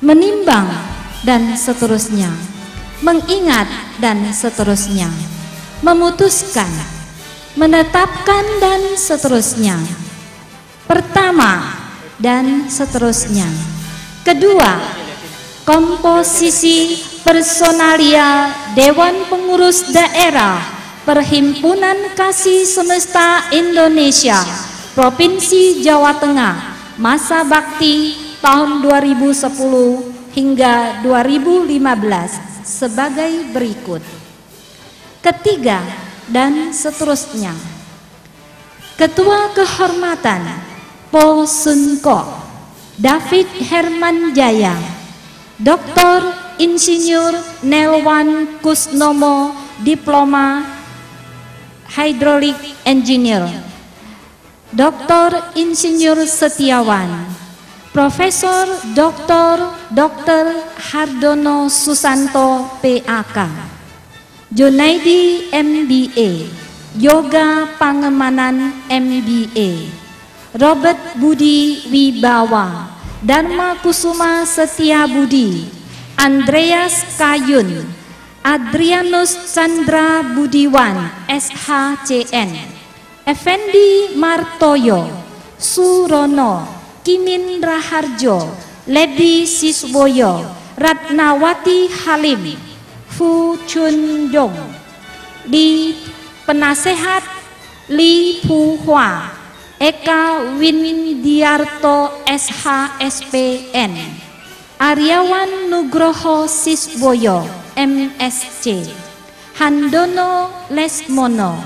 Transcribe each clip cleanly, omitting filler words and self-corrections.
menimbang dan seterusnya, mengingat dan seterusnya, memutuskan, menetapkan dan seterusnya, pertama dan seterusnya. Kedua, komposisi personalia Dewan Pengurus Daerah Perhimpunan Kasih Semesta Indonesia Provinsi Jawa Tengah masa bakti tahun 2010 hingga 2015 sebagai berikut. Ketiga dan seterusnya. Ketua Kehormatan Po Sun Kok David Herman Jaya, Dr. Insinyur Nelwan Kusnomo, Diploma Hydraulic Engineer, Dr. Insinyur Setiawan, Profesor Dr. Hardono Susanto PAK, Junaidi MBA, Yoga Pangemanan MBA, Robert Budi Wibawa, Dharma Kusuma Setia Budi, Andreas Kayun, Adrianus Chandra Budiwan SHCN, Effendi Martoyo, Surono, Kimin Raharjo, Ledi Siswoyo, Ratnawati Halim, Fu Chun Dong, di Penasehat Li Pu Hua, Eka Windiarto SHSPN, Aryawan Nugroho Siswoyo MSc, Handono Lesmono,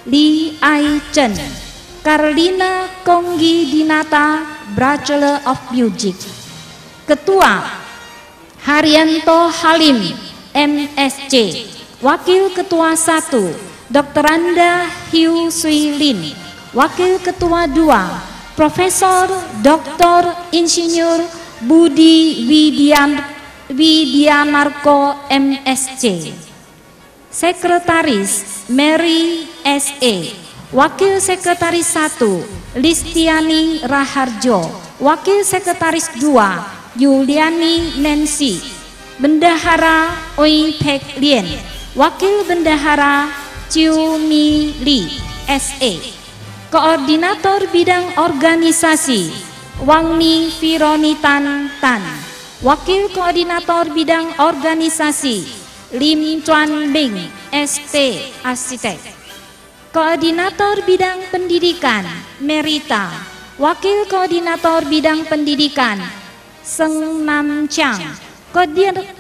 Li Ai Chen, Karlina Konggi Dinata, Bachelor of Music. Ketua Haryanto Halim MSc. Wakil Ketua 1 Dr. Anda Hiu Sui Lin. Wakil Ketua 2 Profesor Dr. Insinyur Budi Widianarko MSc. Sekretaris Mary S.E. Wakil Sekretaris 1 Listiani Raharjo. Wakil Sekretaris 2 Yuliani Nancy. Bendahara Oi Pek Lien. Wakil Bendahara Chiu Mi Li S.E. Koordinator Bidang Organisasi Wangni Fironitan Tan. Wakil Koordinator Bidang Organisasi Lim Chuan Bing ST Arsitek. Koordinator Bidang Pendidikan Merita. Wakil Koordinator Bidang Pendidikan Seng Nam Chang.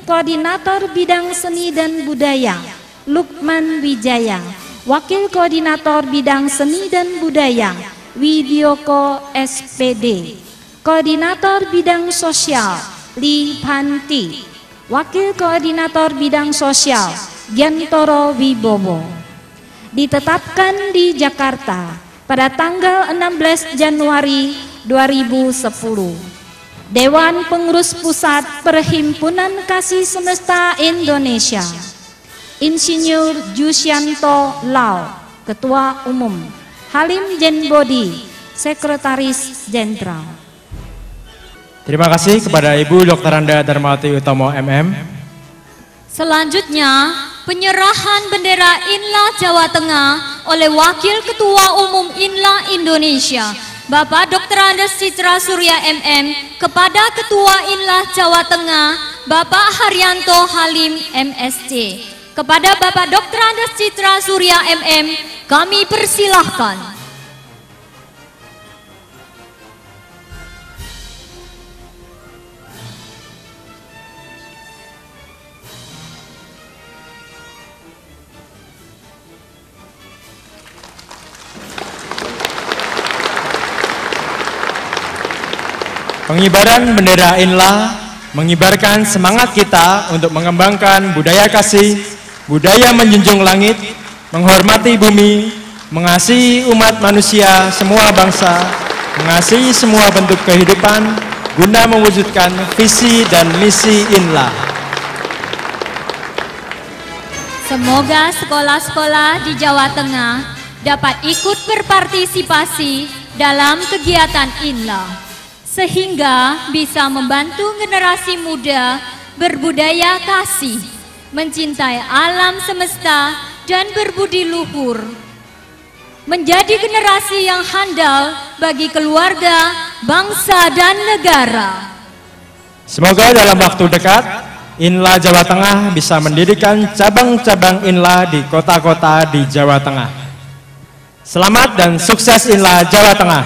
Koordinator Bidang Seni dan Budaya Lukman Wijaya. Wakil Koordinator Bidang Seni dan Budaya Widyoko SPD. Koordinator Bidang Sosial Li Panti. Wakil Koordinator Bidang Sosial Giantoro Wibowo. Ditetapkan di Jakarta pada tanggal 16 Januari 2010. Dewan Pengurus Pusat Perhimpunan Kasih Semesta Indonesia, Insinyur Jusyanto Lau, Ketua Umum, Halim Jenbodi, Sekretaris Jenderal. Terima kasih kepada Ibu Dr. Anda Darmawati Utomo MM. Selanjutnya, penyerahan bendera INLA Jawa Tengah oleh Wakil Ketua Umum INLA Indonesia, Bapak Dr. Andes Citra Surya MM, kepada Ketua INLA Jawa Tengah, Bapak Haryanto Halim MSc. Kepada Bapak Dr. Andes Citra Surya MM, kami persilahkan. Pengibaran bendera INLA mengibarkan semangat kita untuk mengembangkan budaya kasih, budaya menjunjung langit, menghormati bumi, mengasihi umat manusia semua bangsa, mengasihi semua bentuk kehidupan guna mewujudkan visi dan misi INLA. Semoga sekolah-sekolah di Jawa Tengah dapat ikut berpartisipasi dalam kegiatan INLA. sehingga bisa membantu generasi muda berbudaya kasih, mencintai alam semesta, dan berbudi luhur. Menjadi generasi yang handal bagi keluarga, bangsa, dan negara. Semoga dalam waktu dekat, INLA Jawa Tengah bisa mendirikan cabang-cabang INLA di kota-kota di Jawa Tengah. Selamat dan sukses INLA Jawa Tengah.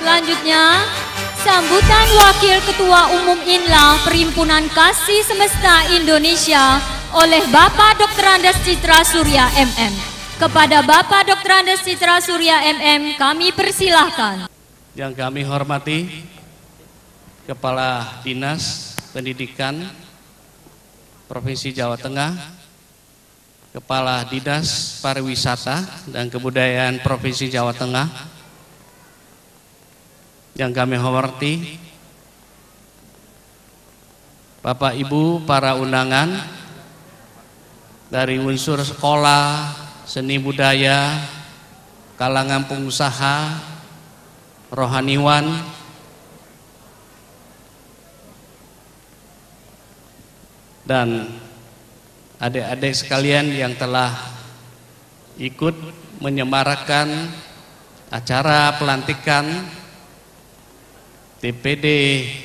Selanjutnya, sambutan Wakil Ketua Umum INLA Perhimpunan Kasih Semesta Indonesia oleh Bapak Dr. Andes Citra Surya MM. Kepada Bapak Dr. Andes Citra Surya MM kami persilahkan. Yang kami hormati Kepala Dinas Pendidikan Provinsi Jawa Tengah, Kepala Dinas Pariwisata dan Kebudayaan Provinsi Jawa Tengah, yang kami hormati Bapak Ibu para undangan dari unsur sekolah, seni budaya, kalangan pengusaha, rohaniwan, dan adik-adik sekalian yang telah ikut menyemarakan acara pelantikan DPD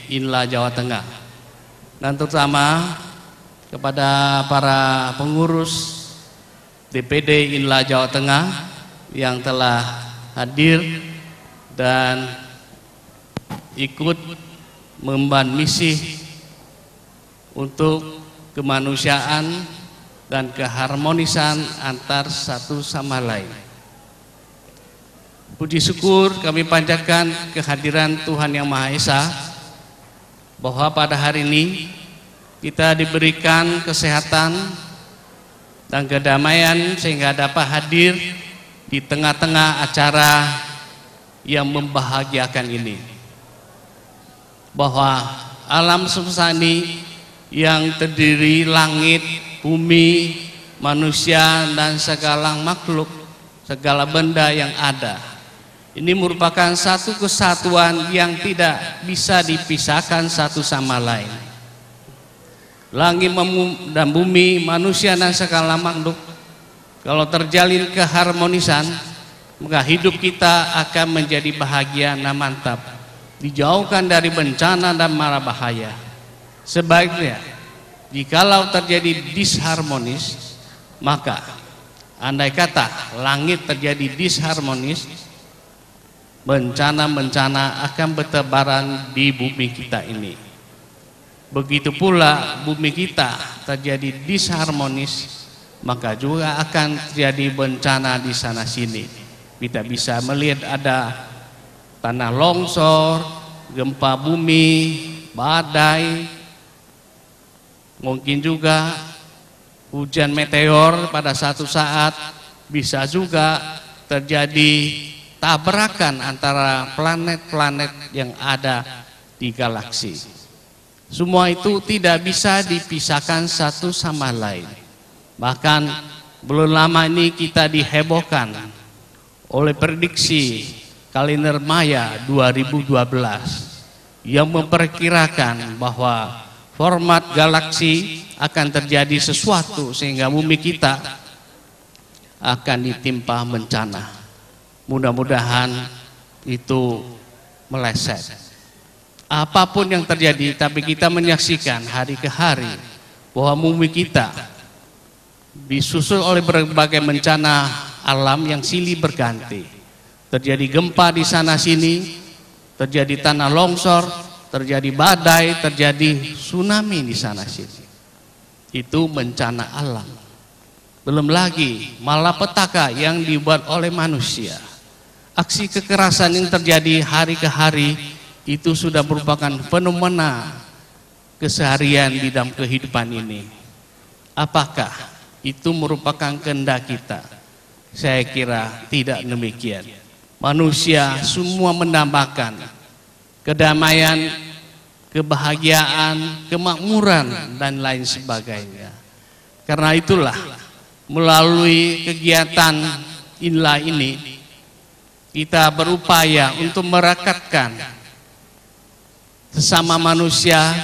INLA Jawa Tengah, dan terutama kepada para pengurus DPD INLA Jawa Tengah yang telah hadir dan ikut mengemban misi untuk kemanusiaan dan keharmonisan antar satu sama lain. Puji syukur kami panjatkan kehadiran Tuhan Yang Maha Esa bahwa pada hari ini kita diberikan kesehatan dan kedamaian sehingga dapat hadir di tengah-tengah acara yang membahagiakan ini. Bahwa alam semesta ini yang terdiri langit, bumi, manusia, dan segala makhluk, segala benda yang ada, ini merupakan satu kesatuan yang tidak bisa dipisahkan satu sama lain. Langit dan bumi, manusia, dan segala makhluk, kalau terjalin keharmonisan, maka hidup kita akan menjadi bahagia dan mantap, dijauhkan dari bencana dan mara bahaya. Sebaiknya, jikalau terjadi disharmonis, maka andai kata langit terjadi disharmonis, bencana-bencana akan bertebaran di bumi kita ini. Begitu pula bumi kita terjadi disharmonis, maka juga akan terjadi bencana di sana sini. Kita bisa melihat ada tanah longsor, gempa bumi, badai, mungkin juga hujan meteor pada satu saat, bisa juga terjadi tabrakan antara planet-planet yang ada di galaksi. Semua itu tidak bisa dipisahkan satu sama lain. Bahkan belum lama ini kita dihebohkan oleh prediksi kalender Maya 2012 yang memperkirakan bahwa format galaksi akan terjadi sesuatu sehingga bumi kita akan ditimpa bencana. Mudah-mudahan itu meleset. Apapun yang terjadi, tapi kita menyaksikan hari ke hari bahwa bumi kita disusul oleh berbagai bencana alam yang silih berganti. Terjadi gempa di sana sini, terjadi tanah longsor, terjadi badai, terjadi tsunami di sana sini. Itu bencana alam. Belum lagi malapetaka yang dibuat oleh manusia. Aksi kekerasan yang terjadi hari ke hari itu sudah merupakan fenomena keseharian di dalam kehidupan ini. Apakah itu merupakan kehendak kita? Saya kira tidak demikian. Manusia semua mendambakan kedamaian, kebahagiaan, kemakmuran, dan lain sebagainya. Karena itulah melalui kegiatan INLA ini, kita berupaya untuk merekatkan sesama manusia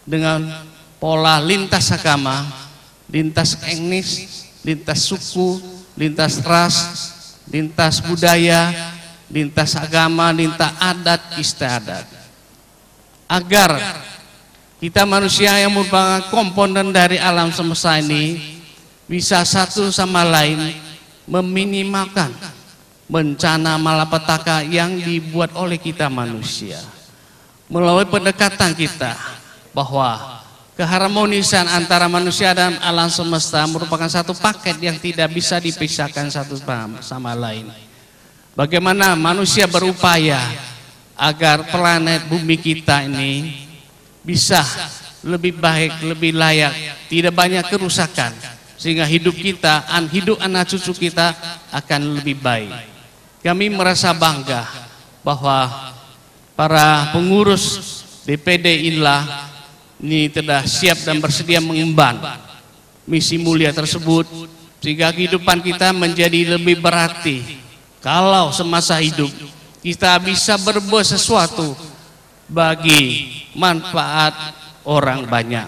dengan pola lintas agama, lintas etnis, lintas suku, lintas ras, lintas budaya, lintas agama, lintas adat istiadat, agar kita manusia yang merupakan komponen dari alam semesta ini bisa satu sama lain meminimalkan bencana malapetaka yang dibuat oleh kita manusia. Melalui pendekatan kita bahwa keharmonisan antara manusia dan alam semesta merupakan satu paket yang tidak bisa dipisahkan satu sama lain. Bagaimana manusia berupaya agar planet bumi kita ini bisa lebih baik, lebih layak, tidak banyak kerusakan, sehingga hidup kita, hidup anak cucu kita akan lebih baik. Kami merasa bangga bahwa para pengurus DPD INLA ini telah siap dan bersedia mengemban misi mulia tersebut, sehingga kehidupan kita menjadi lebih berarti kalau semasa hidup kita bisa berbuat sesuatu bagi manfaat orang banyak.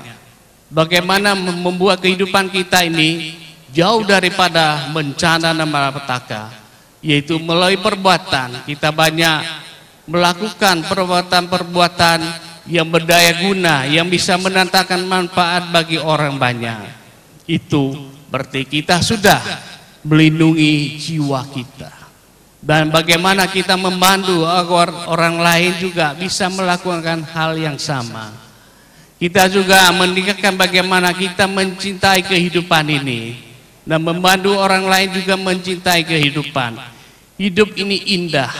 Bagaimana membuat kehidupan kita ini jauh daripada bencana dan malapetaka, yaitu melalui perbuatan. Kita banyak melakukan perbuatan-perbuatan yang berdaya guna, yang bisa mendatangkan manfaat bagi orang banyak. Itu berarti kita sudah melindungi jiwa kita. Dan bagaimana kita membantu agar orang lain juga bisa melakukan hal yang sama. Kita juga meningkatkan bagaimana kita mencintai kehidupan ini dan membantu orang lain juga mencintai kehidupan. Hidup ini indah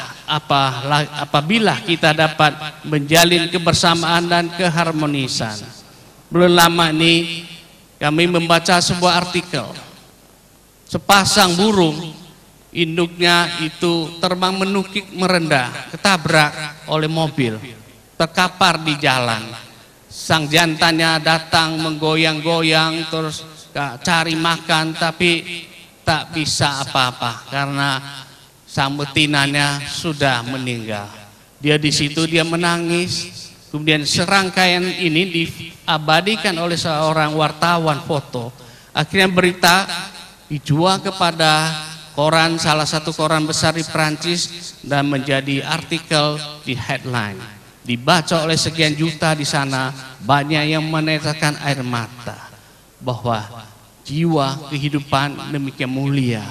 apabila kita dapat menjalin kebersamaan dan keharmonisan. Belum lama ini kami membaca sebuah artikel. Sepasang burung, induknya itu terbang menukik merendah, ketabrak oleh mobil, terkapar di jalan. Sang jantannya datang menggoyang-goyang terus cari makan, tapi tak bisa apa-apa karena sang betinanya sudah meninggal. Dia di situ dia menangis. Kemudian serangkaian ini diabadikan oleh seorang wartawan foto. Akhirnya berita dijual kepada koran, salah satu koran besar di Prancis, dan menjadi artikel di headline. Dibaca oleh sekian juta di sana, banyak yang meneteskan air mata bahwa jiwa kehidupan demikian mulia,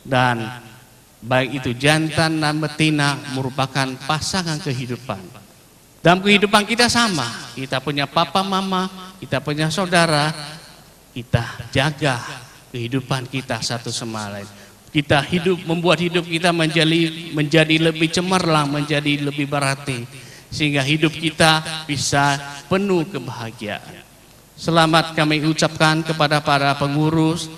dan baik itu jantan dan betina merupakan pasangan kehidupan. Dalam kehidupan kita sama, kita punya papa mama, kita punya saudara, kita jaga kehidupan kita satu sama lain. Kita hidup, membuat hidup kita menjadi lebih cemerlang, menjadi lebih berarti, sehingga hidup kita bisa penuh kebahagiaan. Selamat kami ucapkan kepada para pengurus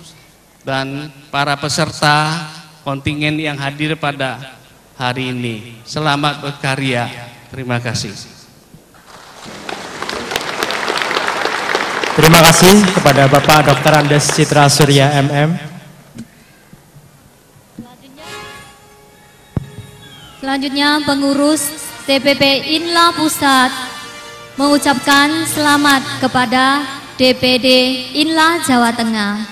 dan para peserta kontingen yang hadir pada hari ini. Selamat berkarya. Terima kasih. Terima kasih kepada Bapak Dr. Andes Citra Surya MM. Selanjutnya pengurus DPP INLA Pusat mengucapkan selamat kepada DPD INLA Jawa Tengah.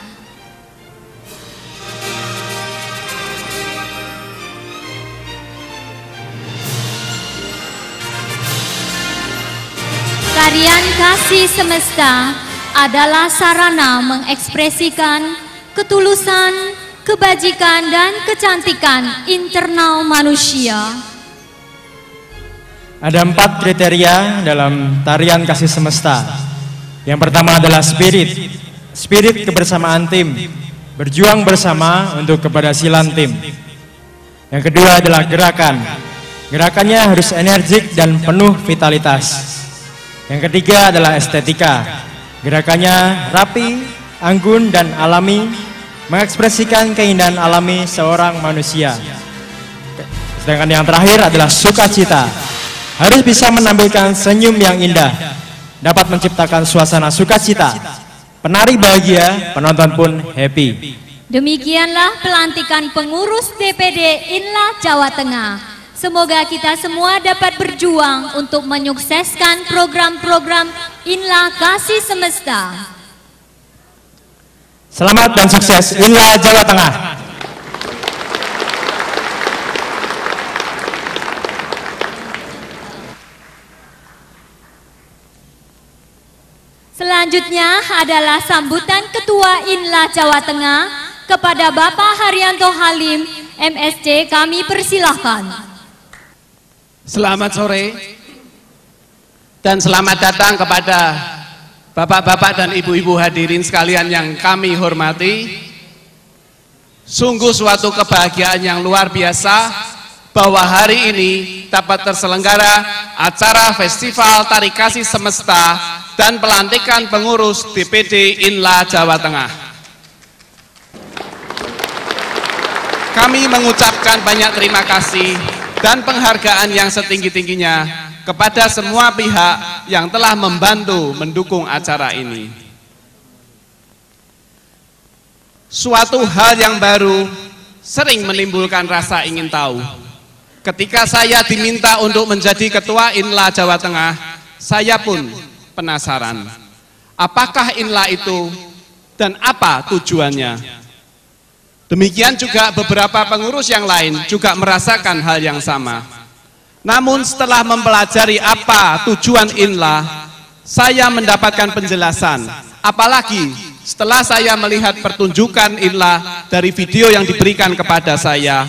Tarian Kasih Semesta adalah sarana mengekspresikan ketulusan, kebajikan, dan kecantikan internal manusia. Ada 4 kriteria dalam tarian kasih semesta. Yang pertama adalah spirit kebersamaan tim, berjuang bersama untuk keberhasilan tim. Yang kedua adalah gerakannya harus energik dan penuh vitalitas. Yang ketiga adalah estetika, gerakannya rapi, anggun, dan alami, mengekspresikan keindahan alami seorang manusia. Sedangkan yang terakhir adalah sukacita, harus bisa menampilkan senyum yang indah, dapat menciptakan suasana sukacita, Penari bahagia, penonton pun happy. Demikianlah pelantikan pengurus DPD INLA Jawa Tengah. Semoga kita semua dapat berjuang untuk menyukseskan program-program INLA Kasih Semesta. Selamat dan sukses INLA Jawa Tengah. Selanjutnya adalah sambutan Ketua INLA Jawa Tengah kepada Bapak Haryanto Halim, MSc, kami persilahkan. Selamat sore dan selamat datang kepada bapak-bapak dan ibu-ibu hadirin sekalian yang kami hormati. Sungguh suatu kebahagiaan yang luar biasa bahwa hari ini dapat terselenggara acara Festival Tari Kasih Semesta dan pelantikan pengurus DPD INLA Jawa Tengah. Kami mengucapkan banyak terima kasih dan penghargaan yang setinggi-tingginya kepada semua pihak yang telah membantu mendukung acara ini. Suatu hal yang baru sering menimbulkan rasa ingin tahu. Ketika saya diminta untuk menjadi Ketua INLA Jawa Tengah, saya pun penasaran. Apakah INLA itu dan apa tujuannya? Demikian juga beberapa pengurus yang lain juga merasakan hal yang sama. Namun setelah mempelajari apa tujuan INLA, saya mendapatkan penjelasan. Apalagi setelah saya melihat pertunjukan INLA dari video yang diberikan kepada saya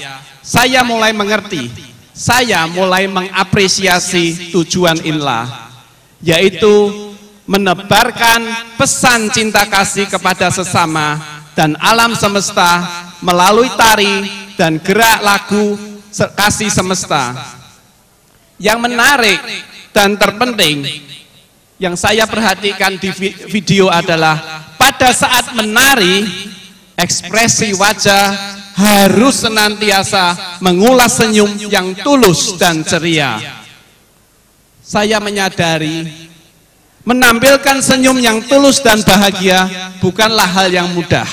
mulai mengerti, saya mulai mengapresiasi tujuan INLA, yaitu menebarkan pesan cinta kasih kepada sesama dan alam semesta melalui tari dan gerak lagu kasih semesta. Yang menarik dan terpenting yang saya perhatikan di video adalah pada saat menari, ekspresi wajah harus senantiasa mengulas senyum yang tulus dan ceria. Saya menyadari menampilkan senyum yang tulus dan bahagia bukanlah hal yang mudah,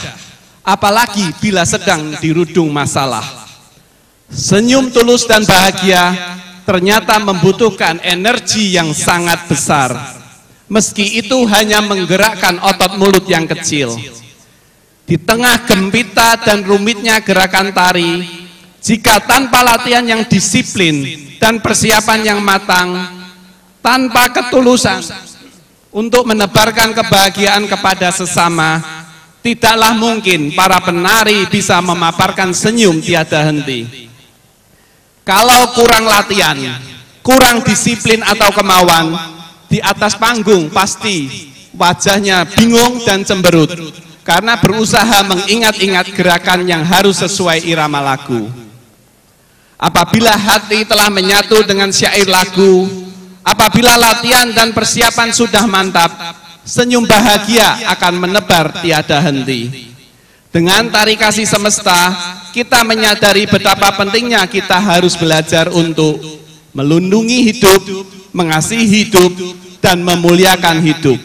apalagi bila sedang dirudung masalah. Senyum tulus dan bahagia ternyata membutuhkan energi yang sangat besar, meski itu hanya menggerakkan otot mulut yang kecil. Di tengah gempita dan rumitnya gerakan tari, jika tanpa latihan yang disiplin dan persiapan yang matang, tanpa ketulusan untuk menebarkan kebahagiaan kepada sesama, tidaklah mungkin para penari bisa memaparkan senyum tiada henti. Kalau kurang latihan, kurang disiplin atau kemauan, di atas panggung pasti wajahnya bingung dan cemberut karena berusaha mengingat-ingat gerakan yang harus sesuai irama lagu. Apabila hati telah menyatu dengan syair lagu, apabila latihan dan persiapan sudah mantap, senyum bahagia akan menebar tiada henti. Dengan tari kasih semesta, kita menyadari betapa pentingnya kita harus belajar untuk melindungi hidup, mengasihi hidup, dan memuliakan hidup.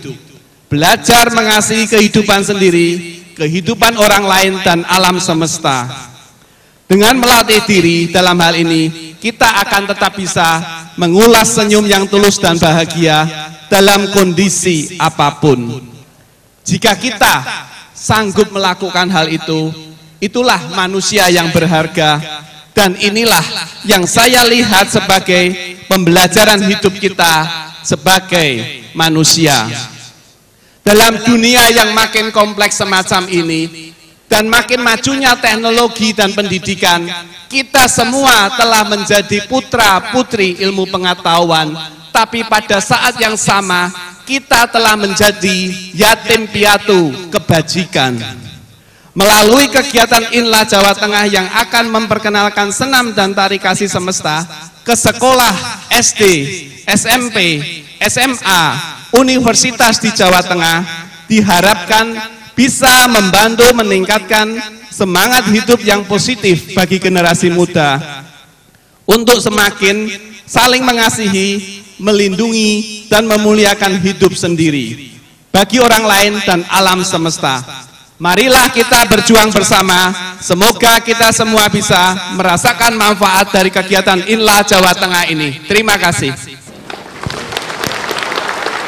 Belajar mengasihi kehidupan sendiri, kehidupan orang lain, dan alam semesta. Dengan melatih diri dalam hal ini, kita akan tetap bisa mengulas senyum yang tulus dan bahagia dalam kondisi apapun. Jika kita sanggup melakukan hal itu, itulah manusia yang berharga, dan inilah yang saya lihat sebagai pembelajaran hidup kita sebagai manusia. Dalam dunia yang makin kompleks semacam ini, dan makin majunya teknologi dan pendidikan, kita semua telah menjadi putra-putri ilmu pengetahuan, tapi pada saat yang sama, kita telah menjadi yatim piatu kebajikan. Melalui kegiatan INLA Jawa Tengah yang akan memperkenalkan senam dan tari kasih semesta ke sekolah SD, SMP, SMA, universitas di Jawa Tengah, diharapkan bisa membantu meningkatkan semangat hidup yang positif bagi generasi muda untuk semakin saling mengasihi, melindungi, dan memuliakan hidup sendiri. bagi orang lain dan alam semesta. Marilah kita berjuang bersama, semoga kita semua bisa merasakan manfaat dari kegiatan INLA Jawa Tengah ini. Terima kasih.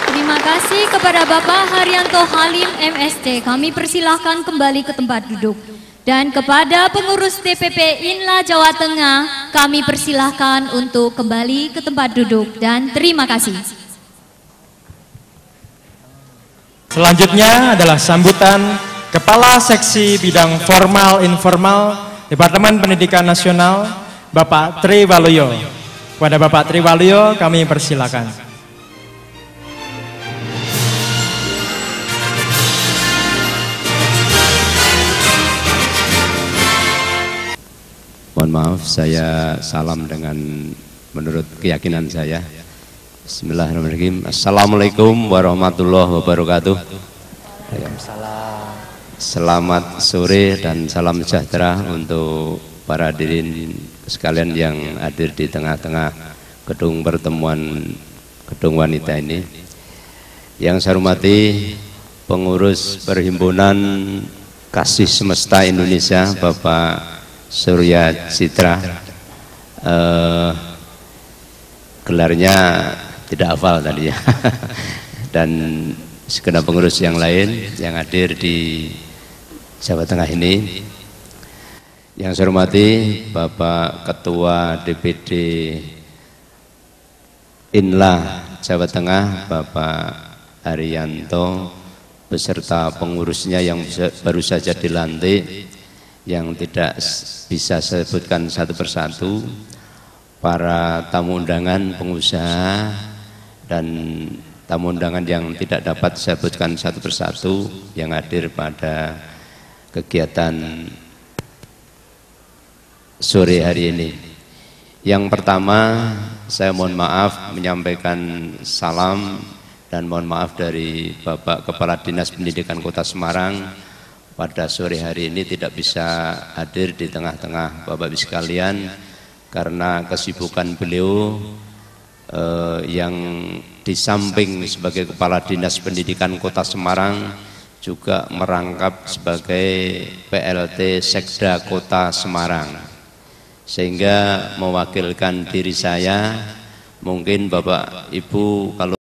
Terima kasih kepada Bapak Haryanto Halim MSc. Kami persilahkan kembali ke tempat duduk. Dan kepada pengurus DPP INLA Jawa Tengah, kami persilahkan untuk kembali ke tempat duduk. Dan terima kasih. Selanjutnya adalah sambutan Kepala Seksi Bidang Formal Informal Departemen Pendidikan Nasional, Bapak Tri Waluyo. Kepada Bapak Tri Waluyo kami persilakan. Mohon maaf, saya salam dengan menurut keyakinan saya. Bismillahirrahmanirrahim. Assalamualaikum warahmatullahi wabarakatuh. Selamat sore dan salam sejahtera untuk para hadirin sekalian yang hadir di tengah-tengah gedung pertemuan gedung wanita ini. Yang saya hormati pengurus Perhimpunan Kasih Semesta Indonesia, Bapak Surya Citra. Gelarnya tidak hafal tadi ya. Dan segenap pengurus yang lain yang hadir di Jawa Tengah ini. Yang saya hormati Bapak Ketua DPD INLA Jawa Tengah, Bapak Haryanto, beserta pengurusnya yang baru saja dilantik, yang tidak bisa saya sebutkan satu persatu, para tamu undangan, pengusaha, dan tamu undangan yang tidak dapat saya sebutkan satu persatu yang hadir pada kegiatan sore hari ini. Yang pertama, saya mohon maaf menyampaikan salam dan mohon maaf dari Bapak Kepala Dinas Pendidikan Kota Semarang pada sore hari ini tidak bisa hadir di tengah-tengah Bapak Ibu sekalian karena kesibukan beliau yang di samping sebagai Kepala Dinas Pendidikan Kota Semarang juga merangkap sebagai PLT Sekda Kota Semarang, sehingga mewakilkan diri saya. Mungkin Bapak Ibu kalau